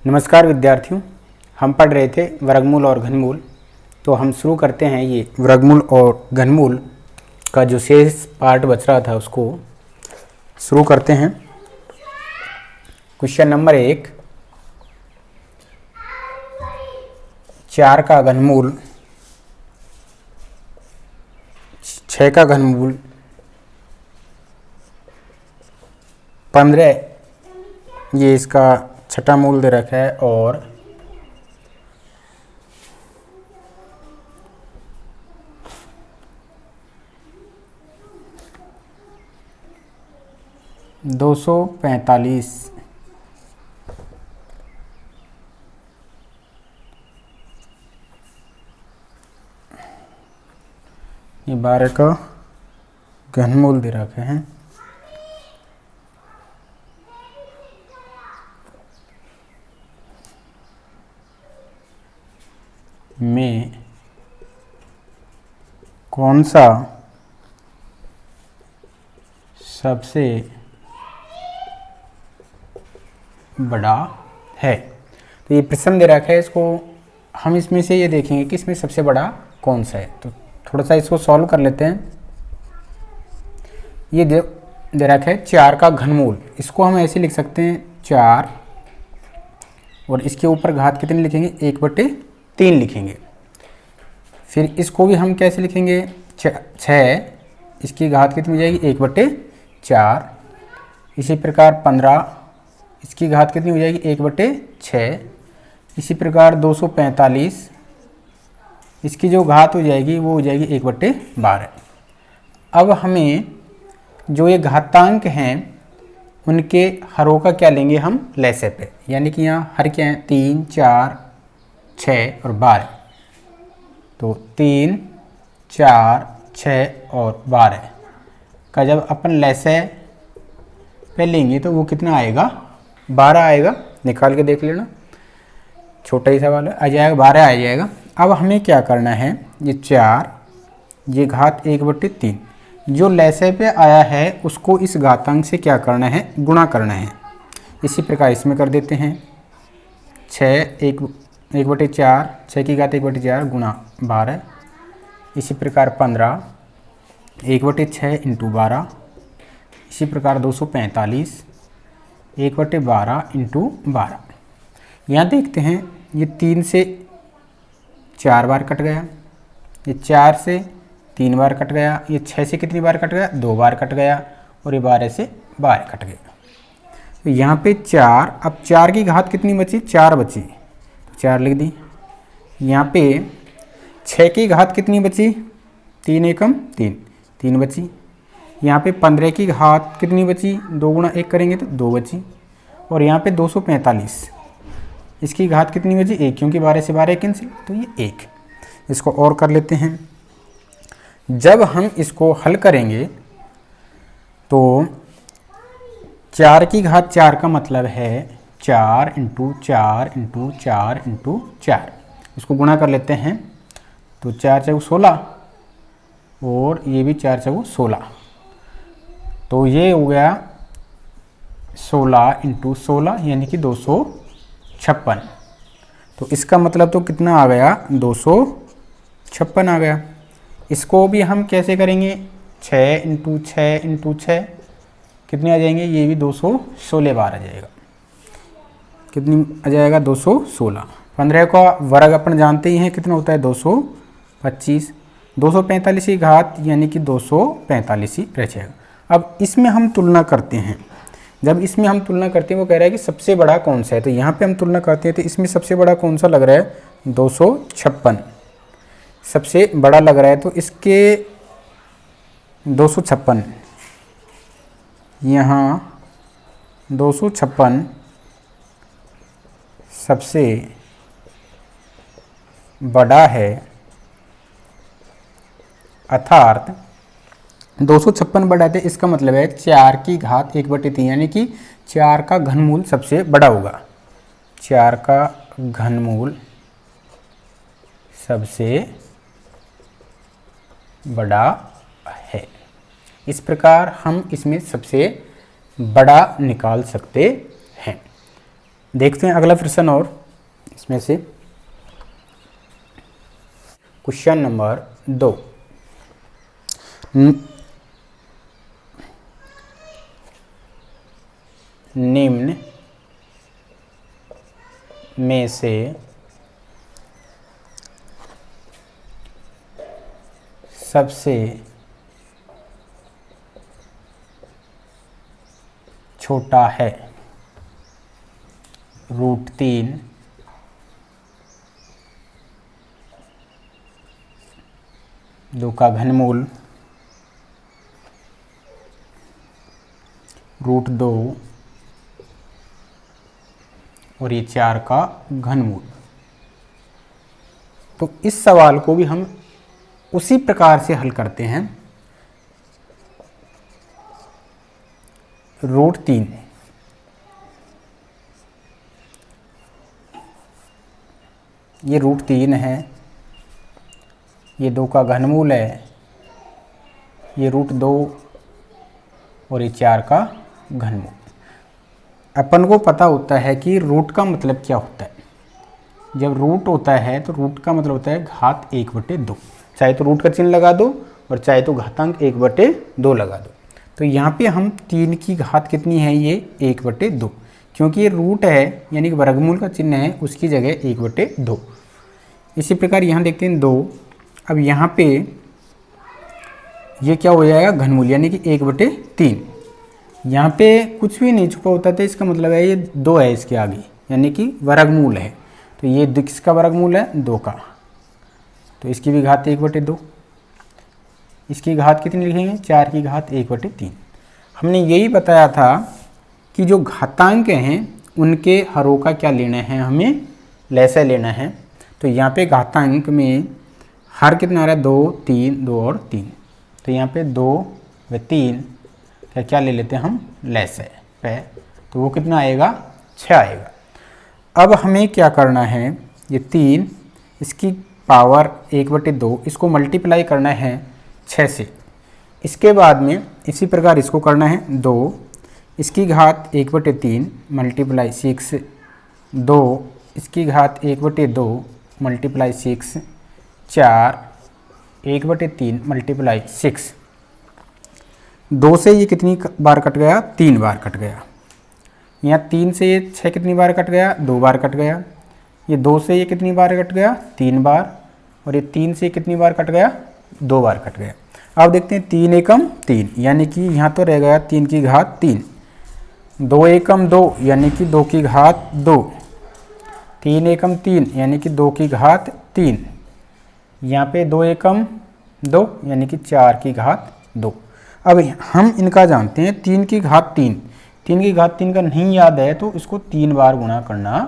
नमस्कार विद्यार्थियों, हम पढ़ रहे थे वर्गमूल और घनमूल। तो हम शुरू करते हैं ये वर्गमूल और घनमूल का जो शेष पार्ट बच रहा था उसको शुरू करते हैं। क्वेश्चन नंबर 1, 4 का घनमूल 6 का घनमूल 15, ये इसका छठा मूल दे रखा है, और दो सौ पैंतालीस ये 12 का घनमूल दे रखे हैं। में कौन सा सबसे बड़ा है। तो ये प्रश्न दे रखा है, इसको हम इसमें से ये देखेंगे कि इसमें सबसे बड़ा कौन सा है। तो थोड़ा सा इसको सॉल्व कर लेते हैं। ये दे रखा है 4 का घनमूल, इसको हम ऐसे लिख सकते हैं 4, और इसके ऊपर घात कितनी लिखेंगे, 1/3 लिखेंगे। फिर इसको भी हम कैसे लिखेंगे, 6, इसकी घात कितनी हो जाएगी, 1/4। इसी प्रकार 15, इसकी घात कितनी हो जाएगी, 1/6। इसी प्रकार 245, इसकी जो घात हो जाएगी वो हो जाएगी 1/12। अब हमें जो ये घातांक हैं उनके हरों का क्या लेंगे हम, लैसे पे, यानी कि यहाँ हर क्या है, 3, 4, 6 और 12। तो 3, 4, 6 और 12 का जब अपन लैसे पे लेंगे तो वो कितना आएगा, 12 आएगा। निकाल के देख लेना, छोटा ही सवाल है, आ जाएगा 12 आ जाएगा। अब हमें क्या करना है, ये 4, ये घात 1/3 जो लैसे पे आया है उसको इस घातांक से क्या करना है, गुणा करना है। इसी प्रकार इसमें कर देते हैं 6 1/4, 6 की घात 1/4 गुणा 12। इसी प्रकार 15 1/6 × 12। इसी प्रकार 245 1/12 × 12। यहाँ देखते हैं ये 3 से 4 बार कट गया, ये 4 से 3 बार कट गया, ये 6 से कितनी बार कट गया, 2 बार कट गया, और ये 12 से 12 कट गया। तो यहाँ पे 4, अब 4 की घात कितनी बची, 4 बची, तो 4 लिख दी। यहाँ पे 6 की घात कितनी बची, 3 एकम 3 बची। यहाँ पे 15 की घात कितनी बची, 2 गुणा 1 करेंगे तो 2 बची। और यहाँ पे 245, इसकी घात कितनी बची, 1, क्योंकि 12 से 12 कैंसिल, तो ये 1। इसको और कर लेते हैं। जब हम इसको हल करेंगे तो 4 की घात 4 का मतलब है 4 × 4 × 4 × 4। इसको गुणा कर लेते हैं, तो 4 × 16, और ये भी 4 × 16, तो ये हो गया 16 × 16 यानी कि 256। तो इसका मतलब तो कितना आ गया, 256 आ गया। इसको भी हम कैसे करेंगे, 6 × 6 × 6 कितने आ जाएंगे, ये भी 216 बार आ जाएगा। कितनी आ जाएगा, 216। 15 का वर्ग अपन जानते ही हैं कितना होता है, 225। 245 की घात यानी कि 245 ही रह जाएगा। अब इसमें हम तुलना करते हैं। जब इसमें हम तुलना करते हैं, वो कह रहा है कि सबसे बड़ा कौन सा है। तो यहाँ पे हम तुलना करते हैं, तो इसमें सबसे बड़ा कौन सा लग रहा है, 256 सबसे बड़ा लग रहा है। तो इसके 256, यहाँ 256 सबसे बड़ा है, अर्थात 256 बड़ा है। इसका मतलब है 4 की घात 1/3 यानी कि 4 का घनमूल सबसे बड़ा होगा। 4 का घनमूल सबसे बड़ा है। इस प्रकार हम इसमें सबसे बड़ा निकाल सकते हैं। देखते हैं अगला प्रश्न और इसमें से क्वेश्चन नंबर 2। निम्न में से सबसे छोटा है √3 2 का घनमूल √2 और ये 4 का घनमूल। तो इस सवाल को भी हम उसी प्रकार से हल करते हैं। √3 ये √3 है, ये 2 का घनमूल है, ये √2 और ये 4 का घनमूल। अपन को पता होता है कि रूट का मतलब क्या होता है। जब रूट होता है तो रूट का मतलब होता है घात 1/2। चाहे तो रूट का चिन्ह लगा दो और चाहे तो घातांक 1/2 लगा दो। तो यहाँ पे हम 3 की घात कितनी है, ये 1/2, क्योंकि ये रूट है यानी कि वर्गमूल का चिन्ह है, उसकी जगह 1/2। इसी प्रकार यहाँ देखते हैं 2। अब यहाँ पे ये क्या हो जाएगा, घनमूल यानी कि 1/3। यहाँ पे कुछ भी नहीं छुपा होता था, इसका मतलब है ये 2 है इसके आगे यानी कि वर्गमूल है। तो ये किसका वर्गमूल है, 2 का, तो इसकी भी घात 1/2। इसकी घात कितनी लिखेंगे, 4 की घात 1/3। हमने यही बताया था कि जो घातांक हैं उनके हरों का क्या लेना है, हमें लसाअ लेना है। तो यहाँ पे घातांक में हर कितना आ रहा है, 2, 3, 2 और 3। तो यहाँ पे 2 व 3 का क्या ले लेते हैं हम, लसाअ पे, तो वो कितना आएगा, 6 आएगा। अब हमें क्या करना है, ये 3 इसकी पावर 1/2 इसको मल्टीप्लाई करना है 6 से। इसके बाद में इसी प्रकार इसको करना है 2 इसकी घात 1/3 मल्टीप्लाई 6, 2 इसकी घात 1/2 मल्टीप्लाई 6, 4 1/3 मल्टीप्लाई 6। 2 से ये कितनी बार कट गया, 3 बार कट गया। यहाँ 3 से ये 6 कितनी बार कट गया, 2 बार कट गया। ये 2 से ये कितनी बार कट गया, 3 बार। और ये 3 से कितनी बार कट गया, 2 बार कट गया। अब देखते हैं 3 एकम 3 यानी कि यहाँ तो रह गया 3 की घात 3। 2 एकम 2 यानी कि 2 की घात 2। 3 एकम 3 यानी कि 2 की घात 3। यहाँ पे 2 एकम 2 यानी कि 4 की घात 2। अब हम इनका जानते हैं 3 की घात 3। 3 की घात 3 का नहीं याद है तो इसको 3 बार गुणा करना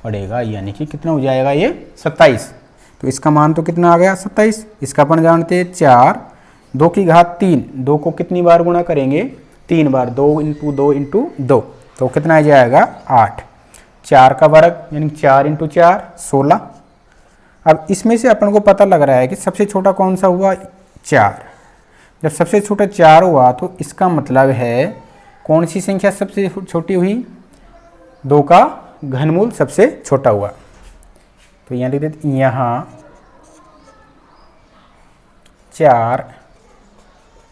पड़ेगा, यानी कि कितना हो जाएगा ये 27। तो इसका मान तो कितना आ गया, 27। इसका अपन जानते हैं 4, 2 की घात 3, 2 को कितनी बार गुणा करेंगे, 3 बार, 2 × 2 × 2, तो कितना आ जाएगा 8। 4 का वर्ग यानी 4 × 4 16। अब इसमें से अपन को पता लग रहा है कि सबसे छोटा कौन सा हुआ, 4। जब सबसे छोटा 4 हुआ तो इसका मतलब है कौन सी संख्या सबसे छोटी हुई, 2 का घनमूल सबसे छोटा हुआ। तो यहाँ लिख देते, यहाँ 4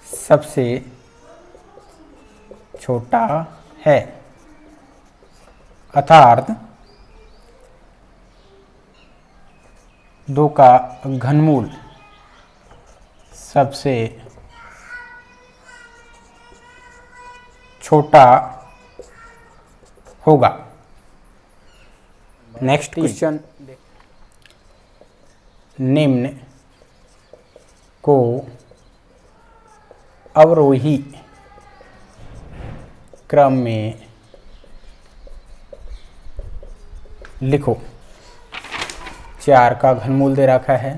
सबसे छोटा है, अर्थात 2 का घनमूल सबसे छोटा होगा। नेक्स्ट क्वेश्चन, निम्न को अवरोही क्रम में लिखो। 4 का घनमूल दे रखा है,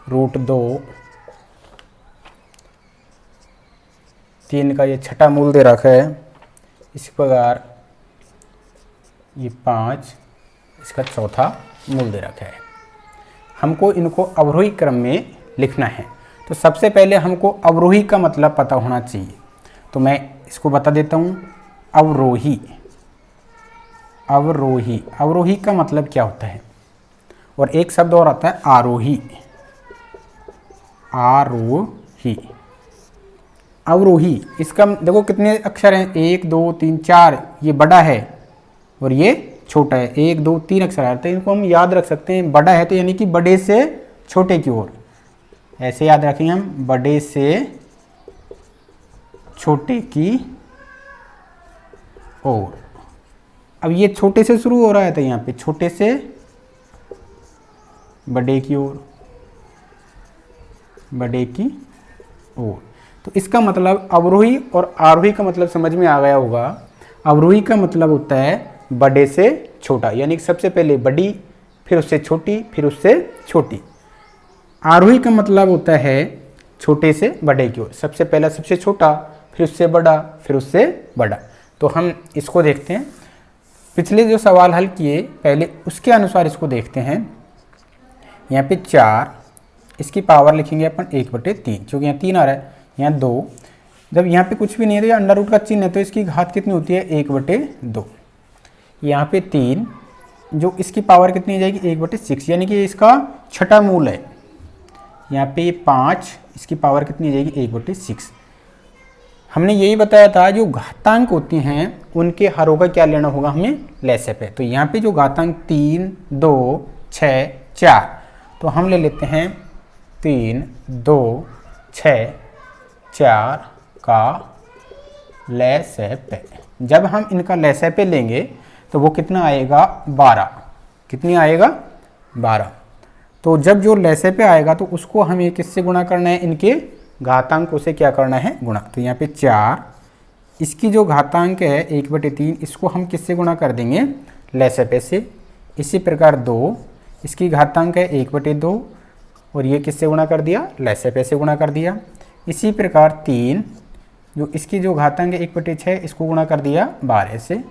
√2, 3 का ये छठा मूल दे रखा है, इसी प्रकार ये 5 इसका चौथा मूल दे रखा है। हमको इनको अवरोही क्रम में लिखना है। तो सबसे पहले हमको अवरोही का मतलब पता होना चाहिए, तो मैं इसको बता देता हूँ। अवरोही अवरोही। अवरोही का मतलब क्या होता है? और एक शब्द और आता है आरोही। आरोही, अवरोही। इसका देखो कितने अक्षर हैं, 1 2 3 4। ये बड़ा है और ये छोटा है, 1 2 3 अक्षर आते हैं। इनको हम याद रख सकते हैं। बड़ा है तो यानी कि बड़े से छोटे की ओर, ऐसे याद रखेंगे हम, बड़े से छोटे की ओर। अब ये छोटे से शुरू हो रहा है तो यहाँ पे छोटे से बड़े की ओर, बड़े की ओर। तो इसका मतलब अवरोही और आरोही का मतलब समझ में आ गया होगा। अवरोही का मतलब होता है बड़े से छोटा, यानी कि सबसे पहले बड़ी, फिर उससे छोटी, फिर उससे छोटी। आरोही का मतलब होता है छोटे से बड़े की ओर, सबसे पहला सबसे छोटा, फिर उससे बड़ा, फिर उससे बड़ा। तो हम इसको देखते हैं, पिछले जो सवाल हल किए पहले उसके अनुसार इसको देखते हैं। यहाँ पे 4, इसकी पावर लिखेंगे अपन 1/3, क्योंकि यहाँ 3 आ रहा है, यहाँ 2। जब यहाँ पे कुछ भी नहीं है तो ये अंडर रूट का चिन्ह है, तो इसकी घात कितनी होती है? 1/2। यहाँ पे 3, जो इसकी पावर कितनी हो जाएगी? 1/6, यानी कि इसका छठा मूल है। यहाँ पे 5, इसकी पावर कितनी हो जाएगी? 1/6। हमने यही बताया था जो घातांक होती हैं उनके हरों का क्या लेना होगा हमें? लैसेप है। तो यहाँ पे जो घातांक 3 2 6 4, तो हम ले लेते हैं 3 2 6 4 का लैसेप। जब हम इनका लैसेप लेंगे तो वो कितना आएगा? 12। कितनी आएगा? 12। तो जब जो लैसेप आएगा तो उसको हमें किससे गुणा करना है? इनके घातांकों से क्या करना है? गुणा। तो यहाँ पे 4, इसकी जो घातांक है 1/3, इसको हम किससे गुणा कर देंगे? लैसेप से। इसी प्रकार 2, इसकी घातांक है 1/2, और ये किससे गुणा कर दिया? लैसेप से गुणा कर दिया। इसी प्रकार 3, जो इसकी जो घातांक है 1/6, इसको गुणा कर दिया 12 से।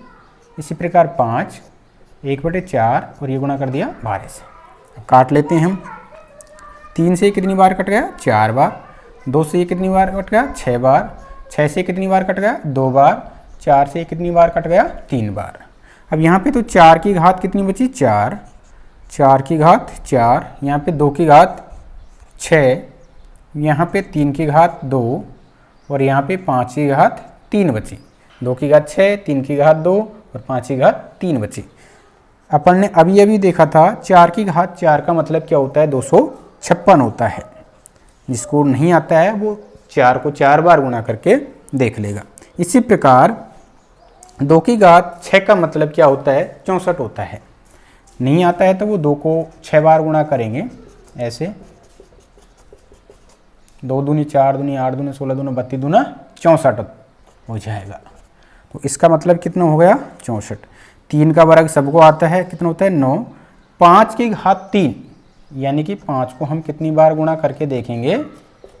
इसी प्रकार 5 1/4, और ये गुणा कर दिया 12 से। काट लेते हैं हम। 3 से कितनी बार कट गया? 4 बार। 2 से ये कितनी बार कट गया? 6 बार। 6 से कितनी बार कट गया? 2 बार। 4 से कितनी बार कट गया? 3 बार। अब यहाँ पे तो 4 की घात कितनी बची? 4। 4 की घात 4, यहाँ पे 2 की घात 6, यहाँ पे 3 की घात 2, और यहाँ पे 5 की घात 3 बची। 2 की घात 6, 3 की घात 2, और 5 की घात 3 बची। अपन ने अभी देखा था 4 की घात 4 का मतलब क्या होता है? 256 होता है। जिसको नहीं आता है वो 4 को 4 बार गुणा करके देख लेगा। इसी प्रकार 2 की घात 6 का मतलब क्या होता है? 64 होता है। नहीं आता है तो वो 2 को 6 बार गुणा करेंगे ऐसे। 2 दूनी 4 दूनी 8 दूनी 16 दूनी 32 दूना 64 हो जाएगा। तो इसका मतलब कितना हो गया? 64। 3 का वर्ग सबको आता है, कितना होता है? 9। 5 की घात 3, यानी कि 5 को हम कितनी बार गुणा करके देखेंगे?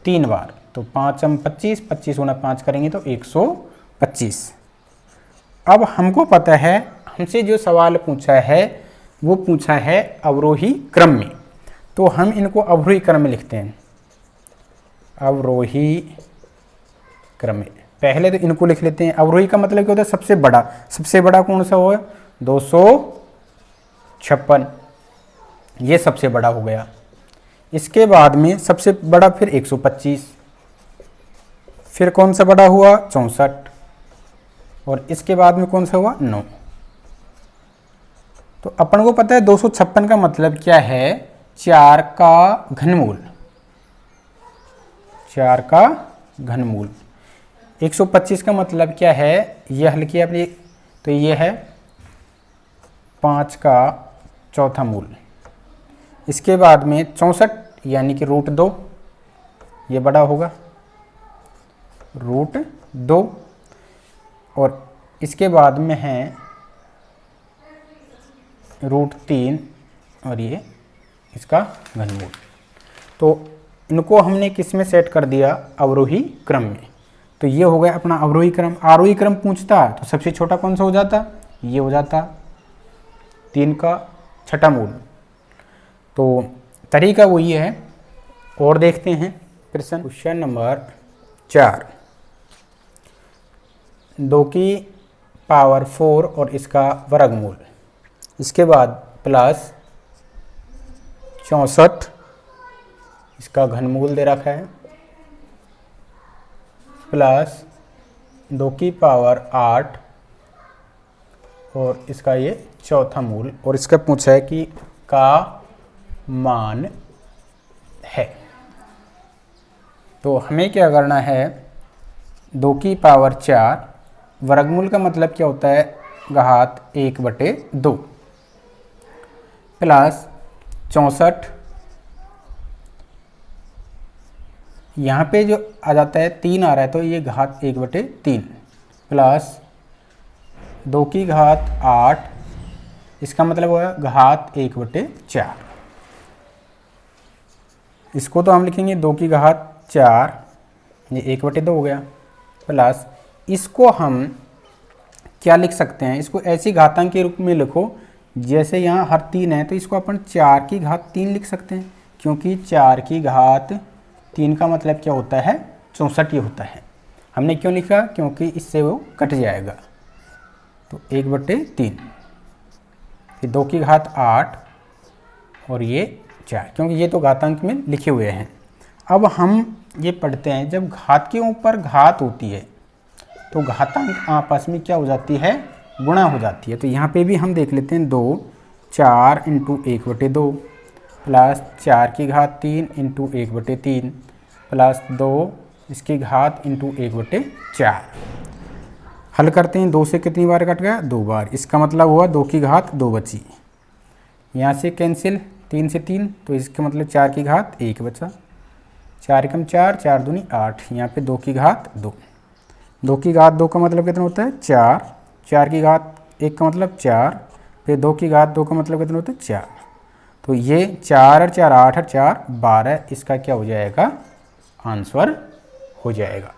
3 बार। तो 5 हम 25, 25 गुणा 5 करेंगे तो 125। अब हमको पता है, हमसे जो सवाल पूछा है वो पूछा है अवरोही क्रम में, तो हम इनको अवरोही क्रम में लिखते हैं। अवरोही क्रम में पहले तो इनको लिख लेते हैं। अवरोही का मतलब क्या होता है? सबसे बड़ा। सबसे बड़ा कौन सा हो? 256, ये सबसे बड़ा हो गया। इसके बाद में सबसे बड़ा फिर 125, फिर कौन सा बड़ा हुआ? 64, और इसके बाद में कौन सा हुआ? 9। तो अपन को पता है 256 का मतलब क्या है? 4 का घनमूल। 4 का घनमूल। 125 का मतलब क्या है? यह हल किया अपने, तो ये है 5 का चौथा मूल। इसके बाद में 64, यानी कि √2, ये बड़ा होगा √2, और इसके बाद में है √3, और ये इसका घनमूल। तो इनको हमने किस में सेट कर दिया? अवरोही क्रम में। तो ये हो गया अपना अवरोही क्रम। आरोही क्रम पूछता तो सबसे छोटा कौन सा हो जाता? ये हो जाता 3 का छठा मूल। तो तरीका वही है। और देखते हैं प्रश्न। Question number 4। 2 की पावर 4 और इसका वर्गमूल, इसके बाद प्लस 64 इसका घनमूल दे रखा है, प्लस 2 की पावर 8 और इसका ये चौथा मूल, और इसका पूछा है कि का मान है। तो हमें क्या करना है, 2 की पावर 4 वर्गमूल का मतलब क्या होता है, घात 1/2 प्लस 64, यहाँ पे जो आ जाता है 3 आ रहा है तो ये घात 1/3 प्लस 2 की घात 8, इसका मतलब हुआ घात 1/4। इसको तो हम लिखेंगे 2 की घात 4, ये 1/2 हो गया, प्लस इसको हम क्या लिख सकते हैं, इसको ऐसी घातांक के रूप में लिखो जैसे यहाँ हर 3 है तो इसको अपन 4 की घात 3 लिख सकते हैं, क्योंकि 4 की घात 3 का मतलब क्या होता है, 64 ही होता है। हमने क्यों लिखा, क्योंकि इससे वो कट जाएगा, तो 1/3, फिर 2 की घात 8 और ये 4, क्योंकि ये तो घातांक में लिखे हुए हैं। अब हम ये पढ़ते हैं, जब घात के ऊपर घात होती है तो घातांक आपस में क्या हो जाती है, गुणा हो जाती है। तो यहाँ पे भी हम देख लेते हैं, 2 4 × 1/2 प्लस 4 की घात 3 × 1/3 प्लस 2 इसकी घात × 1/4। हल करते हैं, 2 से कितनी बार कट गया, 2 बार, इसका मतलब हुआ 2 की घात 2 बची, यहाँ से कैंसिल 3 से 3, तो इसका मतलब 4 की घात 1 बचा, 4 × 4 4 दूनी 8, यहाँ पे 2 की घात 2, 2 की घात 2 का मतलब कितना होता है 4, 4 की घात 1 का मतलब 4, फिर 2 की घात 2 का मतलब कितना होता है 4, तो ये 4 और 4 8 और 4 12, इसका क्या हो जाएगा, आंसर हो जाएगा।